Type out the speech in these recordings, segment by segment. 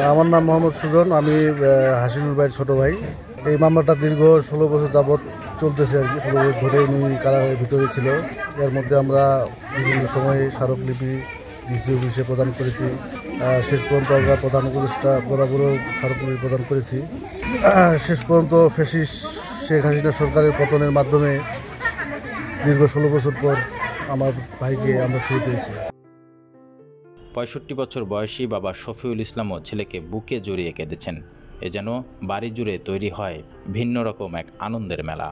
আমার নাম মোহাম্মদ সুজন। আমি হাসিনুর ভাইয়ের ছোট ভাই। এই মামলাটা দীর্ঘ 16 বছর যাবৎ চলতেছে আর কি। 16 বছর ধরে উনি কারাগারের ভিতরে ছিল। এর মধ্যে আমরা বিভিন্ন সময়ে স্মারকলিপি ডিসি অফিসে প্রদান করেছি। শেষ পর্যন্ত আমরা প্রধান উপদেষ্টা বরাবরও স্মারকলিপি প্রদান করেছি। শেষ পর্যন্ত ফ্যাসিস্ট শেখ হাসিনা সরকারের পতনের মাধ্যমে দীর্ঘ 16 বছর পর আমার ভাইকে আমরা ফিরে পেয়েছি। 65 বছর বয়সী বাবা শফিউল ইসলামও ছেলেকে বুকে জড়িয়ে কেঁদেছেন। এ যেন বাড়ি জুড়ে তৈরি হয় ভিন্ন রকম এক আনন্দের মেলা।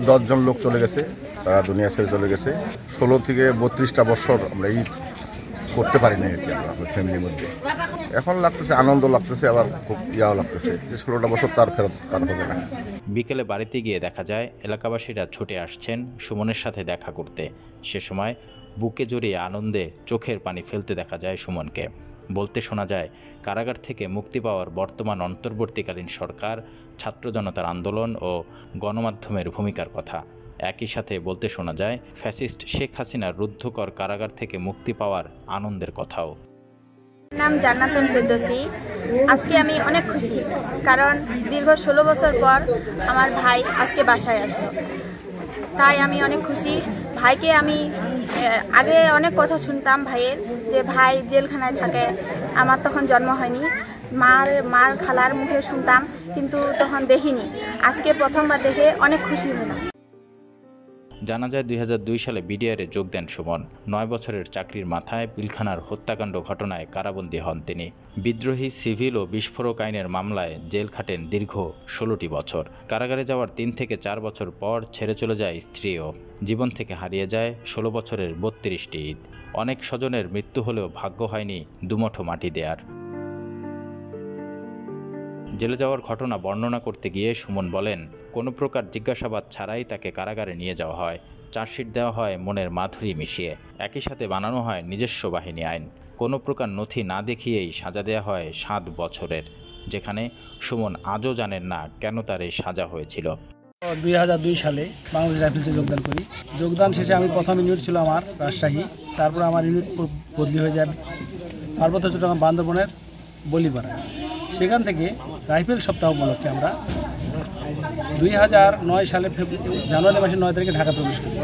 10 জন লোক চলে গেছে, তারা দুনিয়া ছেড়ে চলে গেছে। 16 থেকে 32টা বছর আমরা এই করতে পারি না আর কি, আমরা ফ্যামিলির মধ্যে। এখন লাগতেছে আনন্দ লাগতেছে, আবার খুব ইয়াও লাগতেছে যে 16টা বছর তার ফেরত তার হবে না। বিকেলে বাড়িতে গিয়ে দেখা যায় এলাকাবাসীরা ছুটে আসছেন সুমনের সাথে দেখা করতে। সে সময় বুকে জড়িয়ে আনন্দে চোখের পানি ফেলতে দেখা যায় সুমনকে। বলতে শোনা যায় কারাগার থেকে মুক্তি পাওয়ার বর্তমান অন্তর্বর্তীকালীন সরকার, ছাত্র জনতার আন্দোলন ও গণমাধ্যমের ভূমিকার কথা। একই সাথে বলতে শোনা যায় ফ্যাসিস্ট শেখ হাসিনার রুদ্ধকর কারাগার থেকে মুক্তি পাওয়ার আনন্দের কথাও। নাম জান্নাতুল ফেরদৌসী। আজকে আমি অনেক খুশি, কারণ দীর্ঘ 16 বছর পর আমার ভাই আজকে বাসায় আসলো। তাই আমি অনেক খুশি। ভাইকে আমি আগে অনেক কথা শুনতাম ভাইয়ের, যে ভাই জেলখানায় থাকে। আমার তখন জন্ম হয়নি, মার খালার মুখে শুনতাম, কিন্তু তখন দেখিনি। আজকে প্রথমবার দেখে অনেক খুশি হলাম। জানা যায় 2002 সালে বিডিআরে যোগ দেন সুমন। 9 বছরের চাকরির মাথায় পিলখানার হত্যাকাণ্ড ঘটনায় কারাবন্দী হন তিনি। বিদ্রোহী সিভিল ও বিস্ফোরক আইনের মামলায় জেল খাটেন দীর্ঘ 16টি বছর। কারাগারে যাওয়ার 3 থেকে 4 বছর পর ছেড়ে চলে যায় স্ত্রীও। জীবন থেকে হারিয়ে যায় 16 বছরের 32টি ঈদ। অনেক স্বজনের মৃত্যু হলেও ভাগ্য হয়নি দুমুঠো মাটি দেয়ার। জেলে যাওয়ার ঘটনা বর্ণনা করতে গিয়ে সুমন বলেন, কোনো প্রকার জিজ্ঞাসাবাদ ছাড়াই তাকে কারাগারে নিয়ে যাওয়া হয়। চার্জশিট দেওয়া হয় মনের মাধুরী মিশিয়ে। একই সাথে বানানো হয় নিজস্ব বাহিনী আইন। কোনো প্রকার নথি না দেখিয়েই সাজা দেওয়া হয় 7 বছরের, যেখানে সুমন আজও জানেন না কেন তার এই সাজা হয়েছিল। 2002 সালে বাংলাদেশ রাইফেলসে যোগদান করি। যোগদান শেষে আমি প্রথম ইউনিট ছিল আমার রাজশাহী। তারপর আমার ইউনিট বদলি হয়ে যায় পার্বত্য চট্টগ্রাম বান্দরবনের বলিপাড়ায়। সেখান থেকে রাইফেল সপ্তাহ উপলক্ষে আমরা 2009 সালে জানুয়ারি মাসের 9 তারিখে ঢাকা প্রবেশ করি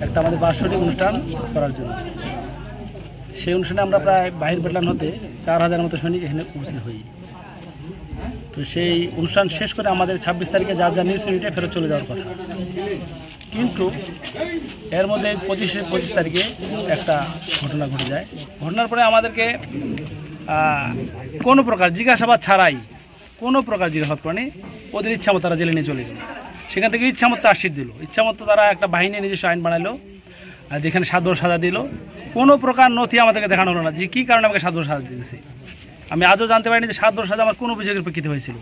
একটা আমাদের বার্ষিক অনুষ্ঠান করার জন্য। সেই অনুষ্ঠানে আমরা প্রায় বাহির বেটলান হতে 4000 মতো সৈনিক এখানে উপস্থিত হই। তো সেই অনুষ্ঠান শেষ করে আমাদের 26 তারিখে যার নিজ ইউনিটে ফেরত চলে যাওয়ার কথা। কিন্তু এর মধ্যে 25 তারিখে একটা ঘটনা ঘটে যায়। ঘটনার পরে আমাদেরকে কোনো প্রকার জিজ্ঞাসাবাদ ছাড়াই, কোনো প্রকার জিজ্ঞাসাবাদ করেনি, ওদের ইচ্ছামতো তারা জেলে নিয়ে চলে গেল। সেখান থেকে ইচ্ছামতো চার্জশিট দিল, ইচ্ছামতো তারা একটা বাহিনী নিজস্ব আইন বানাইলো, আর যেখানে 7 বছর সাজা দিল। কোনো প্রকার নথি আমাদেরকে দেখানো হলো না যে কী কারণে আমাকে 7 বছর সাজা দিয়েছে। আমি আজও জানতে পারিনি যে 7 বছর সাজা আমার কোন অভিযোগের প্রেক্ষিতে হয়েছিল।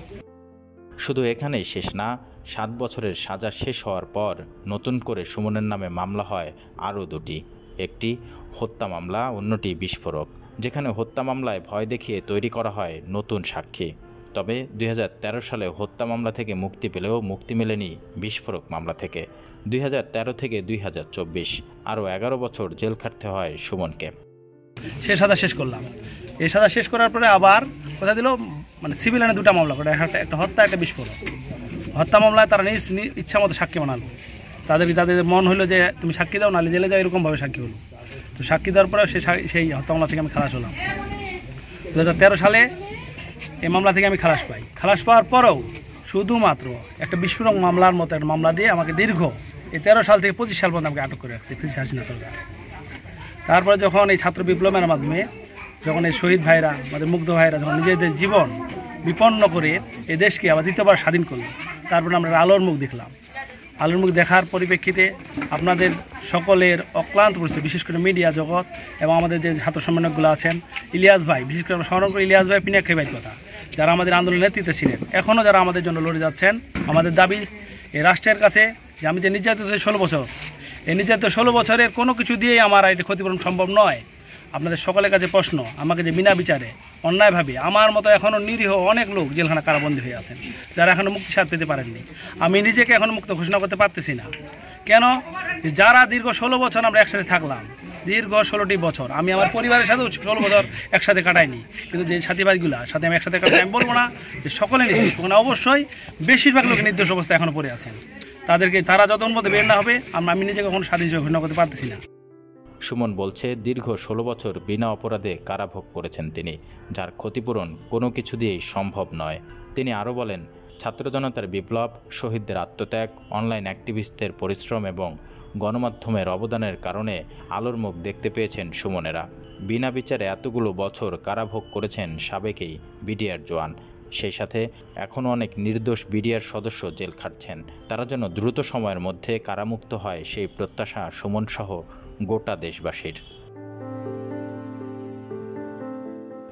শুধু এখানেই শেষ না, 7 বছরের সাজা শেষ হওয়ার পর নতুন করে সুমনের নামে মামলা হয় আরও 2টি। একটি হত্যা মামলা, অন্যটি বিস্ফোরক। যেখানে হত্যা মামলায় ভয় দেখিয়ে তৈরি করা হয় নতুন সাক্ষী। তবে 2013 সালে হত্যা মামলা থেকে মুক্তি পেলেও মুক্তি মেলেনি বিস্ফোরক মামলা থেকে। 2013 থেকে 2024 আরও 11 বছর জেল খাটতে হয় সুমনকে। সে সাজা শেষ করলাম। এই সাজা শেষ করার পরে আবার কথা দিল, মানে সিভিল আইনে 2টা মামলা করে, একটা হত্যা, একটা বিস্ফোরক। হত্যা মামলায় তারা নিজ ইচ্ছা মতো সাক্ষী বানালো। তাদের মন হলো যে তুমি সাক্ষী দাও, নালে জেলে যাও, এরকমভাবে সাক্ষী হলো। তো সাক্ষী দেওয়ার পরে সেই হত্যা মামলা থেকে আমি খালাস হলাম। 2013 সালে এই মামলা থেকে আমি খালাস পাই। খালাস পাওয়ার পরেও শুধুমাত্র একটা বিস্ফোরক মামলার মতো একটা মামলা দিয়ে আমাকে দীর্ঘ 13 সাল থেকে 25 সাল পর্যন্ত আমাকে আটক করে রাখছে ফ্যাসিস্ট হাসিনা সরকার। তারপরে যখন এই ছাত্র বিপ্লবের মাধ্যমে যখন এই শহীদ ভাইরা, আমাদের মুগ্ধ ভাইরা যখন নিজেদের জীবন বিপন্ন করে এই দেশকে আবার দ্বিতীয়বার স্বাধীন করলো, তারপরে আমরা আলোর মুখ দেখলাম। আলোর মুখ দেখার পরিপ্রেক্ষিতে আপনাদের সকলের অক্লান্ত পরিশ্রম, বিশেষ করে মিডিয়া জগৎ এবং আমাদের যে ছাত্র সম্মেলনগুলো আছেন, ইলিয়াস ভাই, বিশেষ করে আমরা স্মরণ করি ইলিয়াস ভাই, পিনাক্ষী ভাইয়ের কথা, যারা আমাদের আন্দোলনের নেতৃত্বে ছিলেন, এখনও যারা আমাদের জন্য লড়ে যাচ্ছেন। আমাদের দাবি এই রাষ্ট্রের কাছে যে আমি যে নির্যাতিত 16 বছর, এই নির্যাতিত 16 বছরের কোনো কিছু দিয়েই আমার এটা ক্ষতিপূরণ সম্ভব নয়। আপনাদের সকলের কাছে প্রশ্ন, আমাকে যে বিনা বিচারে অন্যায়ভাবে আমার মতো এখনও নিরীহ অনেক লোক জেলখানা কারাবন্দী হয়ে আছেন, যারা এখনও মুক্তি স্বাদ পেতে পারেননি। আমি নিজেকে এখনও মুক্ত ঘোষণা করতে পারতেছি না। কেন? যারা দীর্ঘ 16 বছর আমরা একসাথে থাকলাম, দীর্ঘ 16টি বছর আমি আমার পরিবারের সাথেও 16 বছর একসাথে কাটাইনি, কিন্তু যে সাথীভাইগুলা সাথে আমি একসাথে কাটাই, আমি বলবো না যে সকলে নির্দোষ, ওখানে অবশ্যই বেশিরভাগ লোক নির্দোষ অবস্থায় এখনো পড়ে আছেন। তারা যতক্ষণ মধ্যে বের না হবে আমি নিজেকে কখনো স্বাধীন হিসেবে ঘোষণা করতে পারতেছি না। সুমন বলছে দীর্ঘ 16 বছর বিনা অপরাধে কারাভোগ করেছেন তিনি, যার ক্ষতিপূরণ কোনো কিছু দিয়েই সম্ভব নয়। তিনি আরও বলেন, ছাত্র জনতার বিপ্লব, শহীদদের আত্মত্যাগ, অনলাইন অ্যাক্টিভিস্টদের পরিশ্রম এবং গণমাধ্যমের অবদানের কারণে আলোর মুখ দেখতে পেয়েছেন সুমনেরা। বিনা বিচারে এতগুলো বছর কারাভোগ করেছেন সাবেকেই বিডিআর জওয়ান। সেই সাথে এখনও অনেক নির্দোষ বিডিআর সদস্য জেল খাটছেন। তারা যেন দ্রুত সময়ের মধ্যে কারামুক্ত হয় সেই প্রত্যাশা সুমনসহ গোটা দেশবাসীর।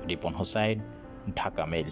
রিপন হোসাইন, ঢাকা মেইল।